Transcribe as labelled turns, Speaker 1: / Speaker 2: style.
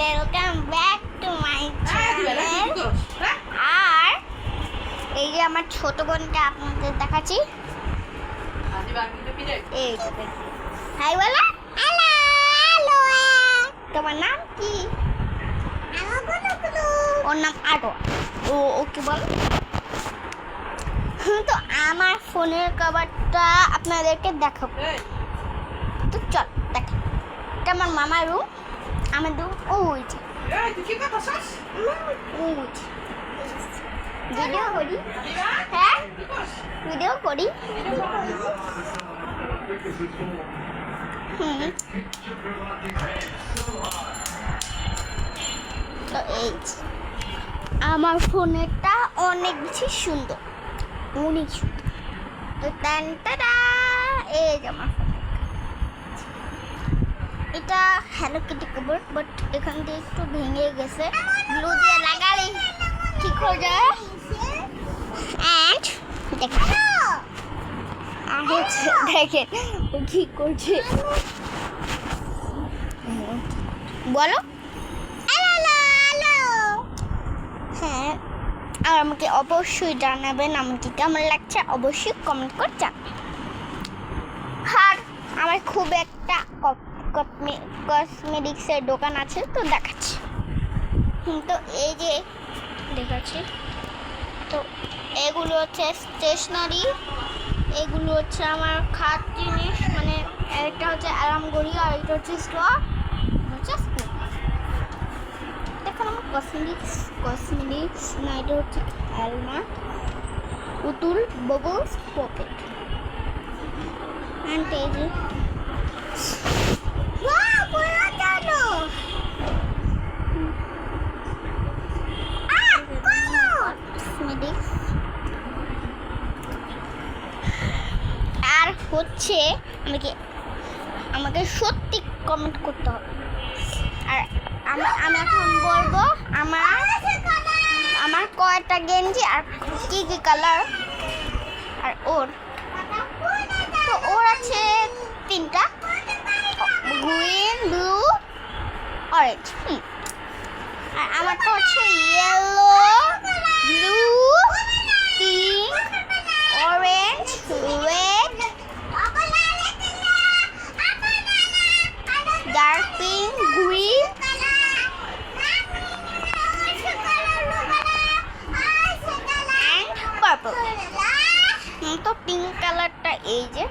Speaker 1: Welcome back to my channel. আর এই যে আমার ছোট বোনটা আপনাদের দেখাচ্ছি। এই হাই বলো। Hello hello. তোমার নাম কি? ওর নাম আটো। ওকে বল। তো আমার ফোনের কভারটা আপনাদেরকে দেখাবো। তো চল দেখ, এটা আমার মামার রুম। আমার রুম ওই যে ভিডিও করি। হ্যাঁ ভিডিও করি। তো এই আমার ফোনেরটা অনেক বেশি সুন্দর, অনেক সুন্দর। তো এই যে আমার ফোন, এটা হ্যালো কিটি কভার, বাট এখান দিয়ে একটু ভেঙে গেছে। গ্লু দিয়ে লাগালে ঠিক হয়ে যায়। দেখেন ও কি করছে বলো। হ্যাঁ, আর আমাকে অবশ্যই জানাবেন আমাকে কেমন লাগছে, অবশ্যই কমেন্ট করে জানাবেন। আর আমার খুব একটা কসমেটিক্সের দোকান আছে, তো দেখাচ্ছি। তো এই যে দেখাচ্ছি, তো এগুলো হচ্ছে স্টেশনারি, এগুলো হচ্ছে আমার খাট জিনিস, মানে একটা হচ্ছে অ্যালার্ম ঘড়ি আর এটা হচ্ছে স্ট্র, হচ্ছে স্পুন। দেখুন আমার কসমেটিক্স না, এটা হচ্ছে আলমা, পুতুল, বাবলস, পকেট অ্যান্ড এই যে আর হচ্ছে আমাকে সত্যি কমেন্ট করতে হবে। আর আমি এখন বলবো আমার কয়টা গেঞ্জি আর কি কি কালার। আর ওর তো ওর আছে 3টা, গ্রিন, ব্লু, অরেঞ্জ। আর আমারটা হচ্ছে yellow, blue, pink, orange, red, dark pink, green, and purple. তো পিঙ্ক কালারটা এই যে